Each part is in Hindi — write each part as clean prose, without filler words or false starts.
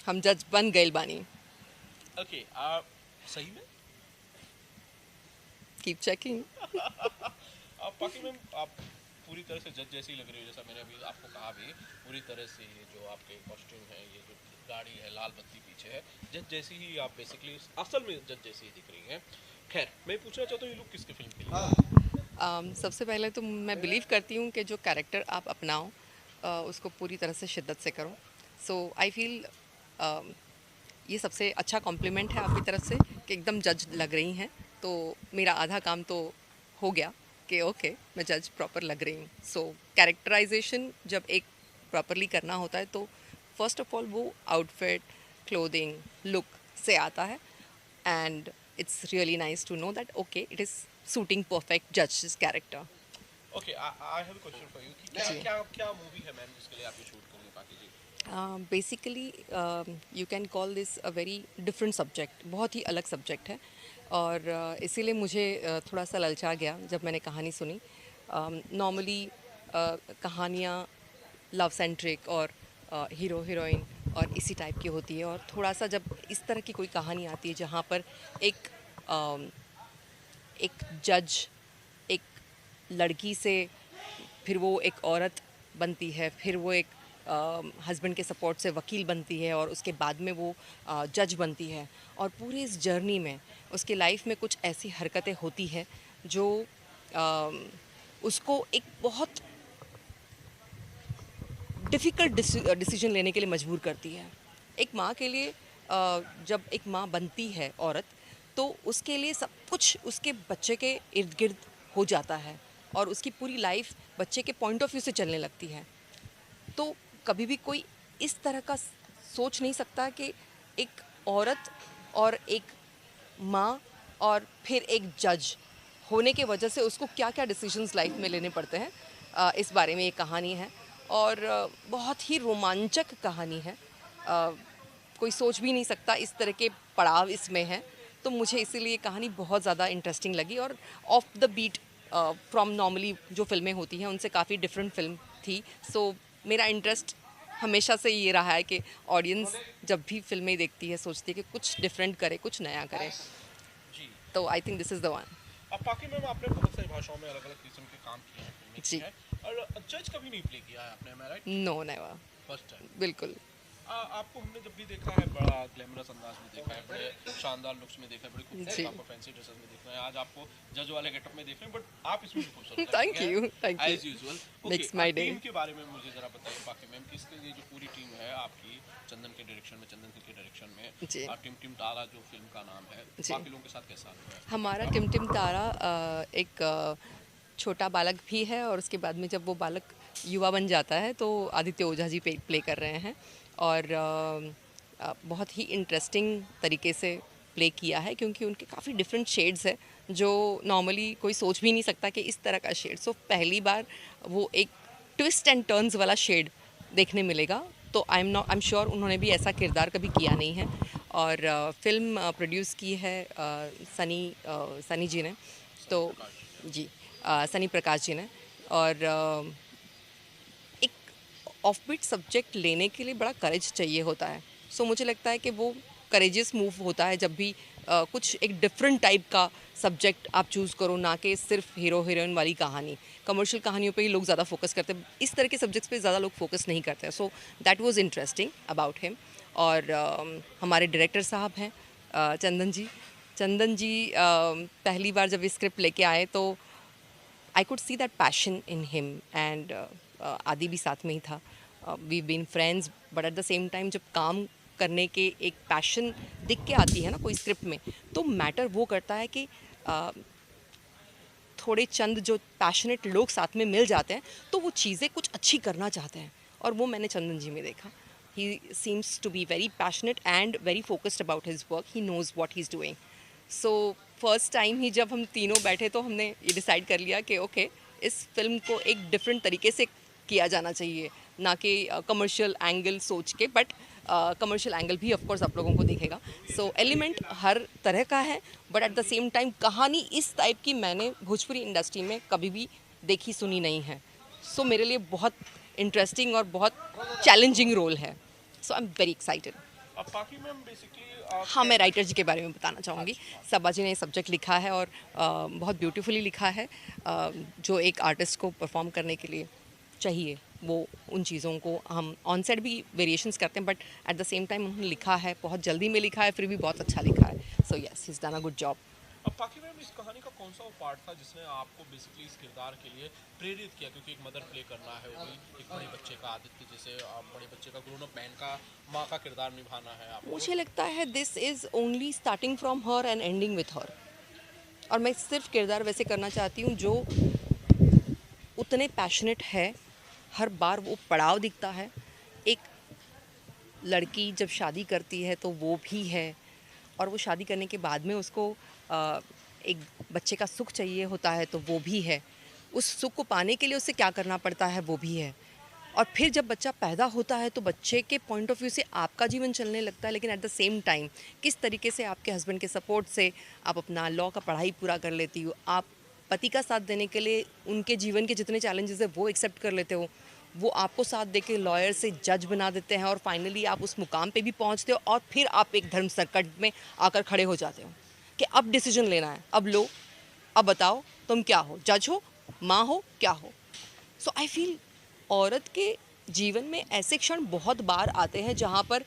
हम जज बन गए बानी। ओके सही में कीप चेकिंग। आप बाकी मैम आप पूरी तरह से जज जैसी ही लग रही हो, जैसा मैंने अभी आपको कहा भी, पूरी तरह से ये जो आपके कॉस्ट्यूम है, ये जो गाड़ी है, लाल बत्ती पीछे है, जज जैसी ही आप बेसिकली असल में जज जैसी ही दिख रही हैं। खैर मैं पूछना चाहता हूँ ये लोग किसके फिल्म के लिए? सबसे पहले तो मैं बिलीव करती हूँ कि जो कैरेक्टर आप अपनाओ उसको पूरी तरह से शिद्दत से करो। सो आई फील ये सबसे अच्छा कॉम्प्लीमेंट है आपकी तरफ से कि एकदम जज लग रही हैं। तो मेरा आधा काम तो हो गया कि ओके मैं जज प्रॉपर लग रही हूँ। सो कैरेक्टराइजेशन जब एक प्रॉपरली करना होता है तो फर्स्ट ऑफ ऑल वो आउटफिट, क्लोथिंग, लुक से आता है। And it's really nice to know that okay it is suiting perfect judge's character. Okay I have a question for you कि क्या जी। क्या क्या मूवी है मैम जिसके लिए आप ये शूट करेंगे बाकी जी? Basically you can call this a very different subject, बहुत ही अलग सब्जेक्ट है। और इसीलिए मुझे थोड़ा सा ललचा गया जब मैंने कहानी सुनी। नॉर्मली कहानियाँ लव सेंट्रिक और हीरो हीरोइन और इसी टाइप की होती है, और थोड़ा सा जब इस तरह की कोई कहानी आती है जहाँ पर एक अम, एक जज एक लड़की से, फिर वो एक औरत बनती है, फिर वो एक हस्बैंड के सपोर्ट से वकील बनती है, और उसके बाद में वो जज बनती है। और पूरी इस जर्नी में उसके लाइफ में कुछ ऐसी हरकतें होती है जो अम, उसको एक बहुत डिफ़िकल्ट डिसीजन लेने के लिए मजबूर करती है। एक माँ के लिए जब एक माँ बनती है औरत, तो उसके लिए सब कुछ उसके बच्चे के इर्द गिर्द हो जाता है, और उसकी पूरी लाइफ बच्चे के पॉइंट ऑफ व्यू से चलने लगती है। तो कभी भी कोई इस तरह का सोच नहीं सकता कि एक औरत और एक माँ और फिर एक जज होने के वजह से उसको क्या क्या डिसीजंस लाइफ में लेने पड़ते हैं। इस बारे में ये कहानी है, और बहुत ही रोमांचक कहानी है। कोई सोच भी नहीं सकता इस तरह के पड़ाव इसमें हैं। तो मुझे इसीलिए ये कहानी बहुत ज़्यादा इंटरेस्टिंग लगी, और off the beat from normally जो फ़िल्में होती हैं उनसे काफ़ी डिफरेंट फ़िल्म थी। सो मेरा इंटरेस्ट हमेशा से ये रहा है कि ऑडियंस जब भी फ़िल्में देखती है सोचती है कि कुछ डिफरेंट करे, कुछ नया करे। जी। तो I think this is the one. अब बाकी मैम आपने बहुत सारी भाषाओं में अलग अलग किस्म के काम किए हैं, फिल्में की जी। हैं, और जज कभी नहीं प्ले किया है आपने, am I right? No never. First time. बिल्कुल। आपको हमने जब भी देखा है बड़ा ग्लैमरस अंदाज में देखा है, बड़े शानदार लुक्स में देखा है, बड़े खूबसूरत जी। आपको फैंसी ड्रेसेस में देखना है, आज आपको जज वाले गेटअप में देख रहे हैं, बट आप इसमें भी खूबसूरत लग थैंक रही यू, थैंक हैं you. As usual. Okay makes my day. Team के बारे में मुझे ज़रा बताइए बाकी मैम, किसके ये जो पूरी टीम है आपकी चंदन के डायरेक्शन में, चंदन के डायरेक्शन में, जी। टिम टिम तारा जो फिल्म का नाम है, जी। बाकी लोगों के साथ कैसा है? हमारा टिमटिम तारा एक छोटा बालक भी है, और उसके बाद में जब वो बालक युवा बन जाता है तो आदित्य ओझा जी प्ले कर रहे हैं। और बहुत ही इंटरेस्टिंग तरीके से प्ले किया है, क्योंकि उनके काफ़ी डिफरेंट शेड्स है जो नॉर्मली कोई सोच भी नहीं सकता कि इस तरह का शेड। सो पहली बार वो एक ट्विस्ट एंड टर्न्स वाला शेड देखने मिलेगा। तो आई एम श्योर उन्होंने भी ऐसा किरदार कभी किया नहीं है। और फिल्म प्रोड्यूस की है सनी जी ने। सनी तो प्रकाश। जी, सनी प्रकाश जी ने। और एक ऑफबीट सब्जेक्ट लेने के लिए बड़ा करेज चाहिए होता है। सो मुझे लगता है कि वो करेजियस मूव होता है जब भी कुछ एक डिफरेंट टाइप का सब्जेक्ट आप चूज़ करो, ना कि सिर्फ हीरो हीरोइन वाली कहानी। कमर्शियल कहानियों पे ही लोग ज़्यादा फोकस करते हैं, इस तरह के सब्जेक्ट्स पे ज़्यादा लोग फोकस नहीं करते हैं। So that was interesting about him. और हमारे डायरेक्टर साहब हैं चंदन जी। चंदन जी पहली बार जब ये स्क्रिप्ट लेके आए तो I could see that passion in him. And Aadi भी साथ में ही था। We been friends, but at the same time जब काम करने के एक पैशन दिख के आती है ना कोई स्क्रिप्ट में, तो मैटर वो करता है कि थोड़े चंद जो पैशनेट लोग साथ में मिल जाते हैं तो वो चीज़ें कुछ अच्छी करना चाहते हैं, और वो मैंने चंदन जी में देखा। He seems to be very passionate and very focused about his work. He knows what he is doing. So first time ही जब हम तीनों बैठे तो हमने ये डिसाइड कर लिया कि ओके इस फिल्म को एक डिफरेंट तरीके से किया जाना चाहिए, ना कि कमर्शियल एंगल सोच के, बट कमर्शियल एंगल भी ऑफ कोर्स आप लोगों को दिखेगा। सो एलिमेंट हर तरह का है, but at the same time कहानी इस टाइप की मैंने भोजपुरी इंडस्ट्री में कभी भी देखी सुनी नहीं है। सो मेरे लिए बहुत इंटरेस्टिंग और बहुत चैलेंजिंग रोल है। So I am very excited. अब बाकी मैम बेसिकली हाँ, मैं राइटर जी के बारे में बताना चाहूँगी। सबा जी ने ये सब्जेक्ट लिखा है और बहुत ब्यूटीफुली लिखा है। जो एक आर्टिस्ट को परफॉर्म करने के लिए चाहिए, वो उन चीज़ों को हम ऑन सेट भी वेरिएशंस करते हैं, but at the same time उन्होंने लिखा है, बहुत जल्दी में लिखा है, फिर भी बहुत अच्छा लिखा है। So yes, he is done a good job. अब बाकी मैम इस कहानी का कौन सा वो पार्ट था जिसने आपको बेसिकली इस किरदार के लिए प्रेरित किया, क्योंकि एक मदर प्ले करना है, वो भी एक बड़े बच्चे का आदित्य जैसे बड़े बच्चे का ग्रोन अप मैन का माँ का किरदार निभाना है आपको। मुझे लगता है this is only starting from her and ending with her. और मैं सिर्फ किरदार वैसे करना चाहती हूँ जो उतने पैशनेट है। हर बार वो पड़ाव दिखता है। एक लड़की जब शादी करती है तो वो भी है, और वो शादी करने के बाद में उसको एक बच्चे का सुख चाहिए होता है तो वो भी है। उस सुख को पाने के लिए उसे क्या करना पड़ता है वो भी है। और फिर जब बच्चा पैदा होता है तो बच्चे के पॉइंट ऑफ व्यू से आपका जीवन चलने लगता है, लेकिन एट द सेम टाइम किस तरीके से आपके हस्बैंड के सपोर्ट से आप अपना लॉ का पढ़ाई पूरा कर लेती हो, आप पति का साथ देने के लिए उनके जीवन के जितने चैलेंजेस है वो एक्सेप्ट कर लेते हो, वो आपको साथ दे के लॉयर से जज बना देते हैं, और फाइनली आप उस मुकाम पे भी पहुंचते हो, और फिर आप एक धर्म संकट में आकर खड़े हो जाते हो कि अब डिसीजन लेना है, अब लो, अब बताओ तुम क्या हो, जज हो, माँ हो, क्या हो। सो आई फील औरत के जीवन में ऐसे क्षण बहुत बार आते हैं जहाँ पर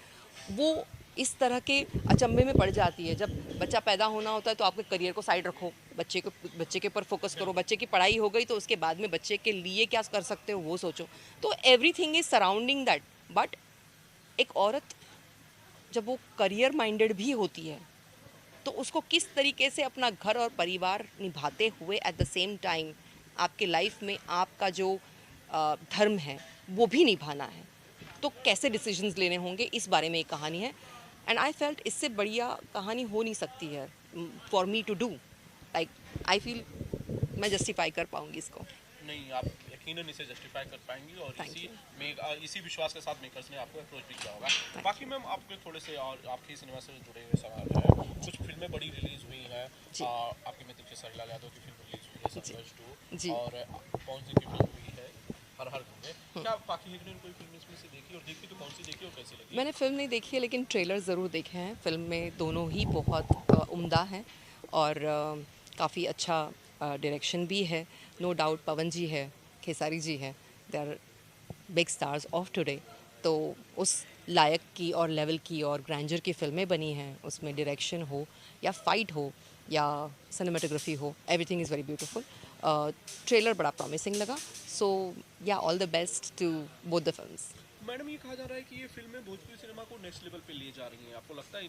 वो इस तरह के अचंभे में पड़ जाती है। जब बच्चा पैदा होना होता है तो आपके करियर को साइड रखो, बच्चे के ऊपर फोकस करो, बच्चे की पढ़ाई हो गई तो उसके बाद में बच्चे के लिए क्या कर सकते हो वो सोचो। तो everything is surrounding that. But एक औरत जब वो करियर माइंडेड भी होती है तो उसको किस तरीके से अपना घर और परिवार निभाते हुए एट द सेम टाइम आपके लाइफ में आपका जो धर्म है वो भी निभाना है, तो कैसे डिसीजंस लेने होंगे, इस बारे में एक कहानी है। एंड आई फेल्ट इससे बढ़िया कहानी हो नहीं सकती है for me to do. Like I feel मैं जस्टिफाई कर पाऊंगी इसको। नहीं, आप यकीनन इसे जस्टिफाई कर पाएंगी, और Thank इसी you. में इसी विश्वास के साथ मेकर्स ने आपको अप्रोच भी किया होगा। Thank बाकी मैम आपके थोड़े से और आपके सिनेमा से जुड़े हुए सवाल है। कुछ फिल्में बड़ी रिलीज हुई हैं, जी। आपके मित्र के सरीलाल यादव की फिल्म रिलीज हुई है सर्कस जी। 2, और कौन सी की फिल्म हुई है हर हर गंगे। क्या पाकि हेगड़े ने कोई फिल्म इसमें से देखी, और देखी तो कौन सी देखी और कैसी लगी? मैंने फ़िल्म नहीं देखी है लेकिन ट्रेलर ज़रूर देखे हैं। फ़िल्म में दोनों ही बहुत उम्दा हैं, और काफ़ी अच्छा डायरेक्शन भी है। नो डाउट पवन जी है, खेसारी जी है, they are big stars of today. तो उस लायक की और लेवल की और ग्रैंडर की फ़िल्में बनी हैं, उसमें डायरेक्शन हो या फाइट हो या सिनेमाटोग्राफी हो, everything is very beautiful. Trailer बड़ा प्रॉमिसिंग लगा। So yeah all the best to both the films. Madam, ये कहा जा रहा है कि ये फिल्में भोजपुरी सिनेमा को नेक्स्ट लेवल पे ले जा रही हैं। आपको लगता है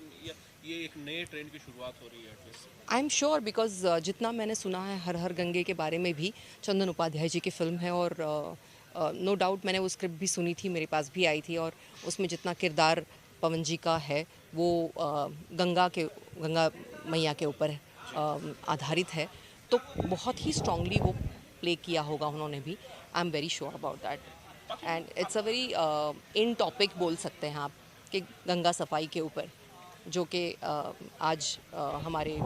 ये एक नए ट्रेंड की शुरुआत हो रही है at least? I am sure, because जितना मैंने सुना है हर हर गंगे के बारे में भी, चंदन उपाध्याय जी की फ़िल्म है, और नो डाउट मैंने वो स्क्रिप्ट भी सुनी थी, मेरे पास भी आई थी, और उसमें जितना किरदार पवन जी का है वो गंगा मैया के ऊपर आधारित है, तो बहुत ही स्ट्रांगली वो प्ले किया होगा उन्होंने भी। I am very sure about that. And it's a very in topic बोल सकते हैं आप, कि गंगा सफाई के ऊपर, जो कि आज हमारे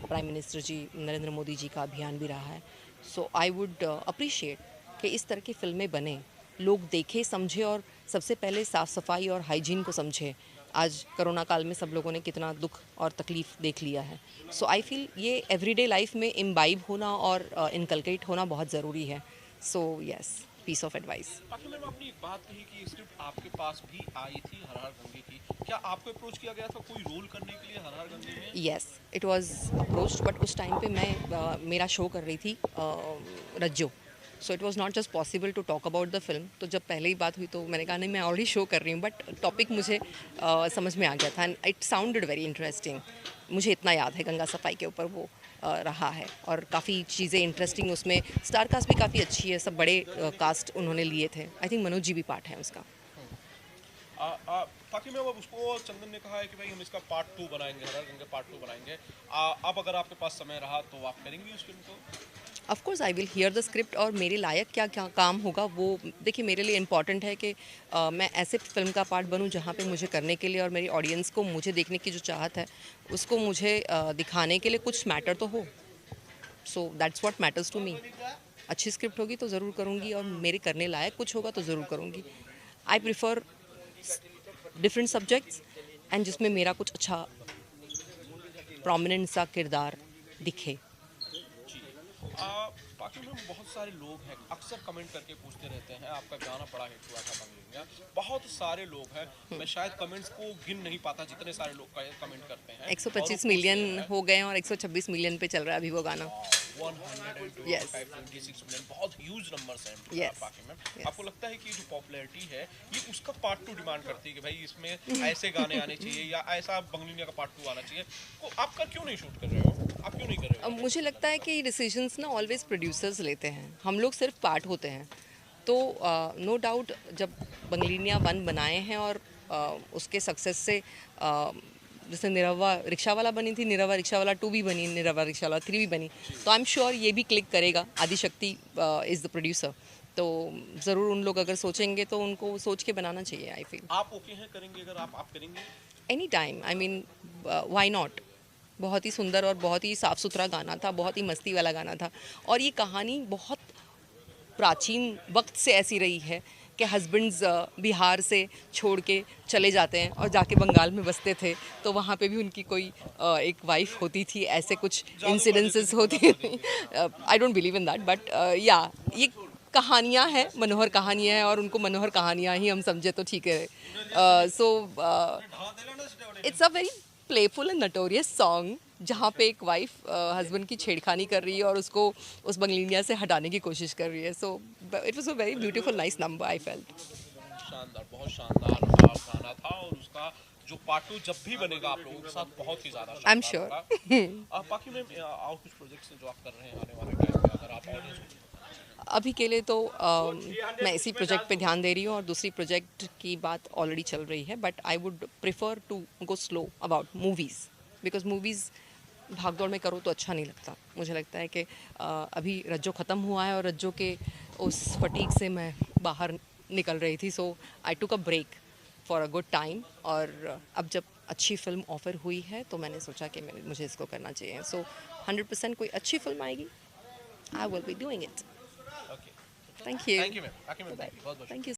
प्राइम मिनिस्टर जी नरेंद्र मोदी जी का अभियान भी रहा है। सो आई वुड अप्रिशिएट कि इस तरह की फ़िल्में बने, लोग देखें, समझें, और सबसे पहले साफ़ सफाई और हाइजीन को समझें। आज कोरोना काल में सब लोगों ने कितना दुख और तकलीफ़ देख लिया है। सो आई फील ये एवरीडे लाइफ में इम्बाइब होना और इनकलकेट होना बहुत ज़रूरी है। So yes, piece of advice. बाकी मैम, आपने एक बात कही कि स्क्रिप्ट आपके पास भी आई थी हर हर गंगे की। क्या आपको अप्रोच किया गया था कोई रोल करने के लिए हर हर गंगे में? Yes, it was approached, but उस टाइम पे मैं मेरा शो कर रही थी Rajjo. So it was not just possible to talk about the film. तो जब पहले ही बात हुई तो मैंने कहा नहीं, मैं ऑलरेडी शो कर रही हूँ, बट टॉपिक मुझे समझ में आ गया था, and it sounded very interesting. मुझे इतना याद है गंगा सफाई के ऊपर वो रहा है, और काफ़ी चीज़ें इंटरेस्टिंग, उसमें स्टार कास्ट भी काफ़ी अच्छी है, सब बड़े कास्ट उन्होंने लिए थे। आई थिंक मनोज जी भी पार्ट है उसका। बाकी मैम, अब उसको चंदन ने कहा है कि भाई हम इसका पार्ट 2 बनाएंगे, हर हर गंगे पार्ट 2 बनाएंगे। अब अगर आपके पास समय रहा तो आप करेंगी उस फिल्म को? Of course I will hear the script, और मेरे लायक क्या क्या काम होगा वो देखिए। मेरे लिए इम्पॉर्टेंट है कि मैं ऐसे फिल्म का पार्ट बनूं जहां पे मुझे करने के लिए और मेरी ऑडियंस को मुझे देखने की जो चाहत है उसको मुझे दिखाने के लिए कुछ मैटर तो हो। So that's what matters to me. अच्छी स्क्रिप्ट होगी तो ज़रूर करूँगी, और मेरे करने लायक कुछ होगा तो ज़रूर करूँगी। I prefer different subjects and जिसमें मेरा कुछ अच्छा प्रोमिनेंट सा किरदार दिखे। बाकी में बहुत सारे लोग हैं अक्सर कमेंट करके पूछते रहते हैं, आपका गाना बड़ा हिट हुआ था बंगलिंगा, बहुत सारे लोग हैं, मैं शायद कमेंट्स को गिन नहीं पाता जितने सारे लोग कमेंट करते हैं। 125 मिलियन हो गए हैं और 126 मिलियन पे चल रहा है अभी वो गाना। 126 मिलियन बहुत ह्यूज नंबर्स हैं। Yes. बाकी में आपको लगता है कि जो पॉपुलैरिटी है ये उसका पार्ट 2 डिमांड करती है कि भाई इसमें ऐसे गाने आने चाहिए या ऐसा बंगलिंगा का पार्ट 2 आना चाहिए, तो आपका क्यों नहीं शूट कर रहे हो, आप क्यों नहीं कर रहे हो? मुझे लगता है कि डिसीजंस ना ऑलवेज प्रोड्यूसर्स लेते हैं, हम लोग सिर्फ पार्ट होते हैं। तो नो डाउट जब बंगलिनिया 1 बनाए हैं और उसके सक्सेस से जैसे निरवा रिक्शा वाला बनी थी, निरवा रिक्शा वाला 2 भी बनी, निरवा रिक्शा वाला 3 भी बनी, तो आई एम श्योर ये भी क्लिक करेगा। आदिशक्ति इज़ द प्रोड्यूसर, तो ज़रूर उन लोग अगर सोचेंगे तो उनको सोच के बनाना चाहिए। आई फील आप ओके हैं, करेंगे अगर आप करेंगे any time, I mean why not. बहुत ही सुंदर और बहुत ही साफ़ सुथरा गाना था, बहुत ही मस्ती वाला गाना था, और ये कहानी बहुत प्राचीन वक्त से ऐसी रही है कि हस्बैंड्स बिहार से छोड़ के चले जाते हैं और जाके बंगाल में बसते थे, तो वहाँ पे भी उनकी कोई एक वाइफ होती थी, ऐसे कुछ इंसिडेंसेस होती थी। I don't believe in that, but या ये कहानियाँ हैं, मनोहर कहानियाँ हैं, और उनको मनोहर कहानियाँ ही हम समझे तो ठीक है। So it's a very playful and notorious song जहाँ पे एक वाइफ हस्बैंड की छेड़खानी कर रही है और उसको उस बंगलिनिया से हटाने की कोशिश कर रही है। सो it was a very beautiful nice number I felt. शानदार, बहुत शानदार गाना था, और उसका जो पार्ट 2 जब भी बनेगा आप लोगों के साथ बहुत ही ज़्यादा आई एम शानदार श्योर। होगा। बाकी में और कुछ प्रोजेक्ट्स हैं जो आप कर रहे हैं आने वाले टाइम में, अगर आप ऑडियंस को अभी के लिए तो मैं इसी प्रोजेक्ट पे ध्यान दे रही हूँ और दूसरी प्रोजेक्ट की बात ऑलरेडी चल रही है, but I would prefer to go slow about movies, because movies भागदौड़ में करो तो अच्छा नहीं लगता। मुझे लगता है कि अभी रज्जो ख़त्म हुआ है और रज्जो के उस फटीक से मैं बाहर निकल रही थी, so I took a break for a good time, और अब जब अच्छी फिल्म ऑफ़र हुई है तो मैंने सोचा कि मुझे इसको करना चाहिए। सो 100% कोई अच्छी फिल्म आएगी, I will be doing it. Okay, thank you. Thank you ma'am, बाकी में बहुत बहुत थैंक यू।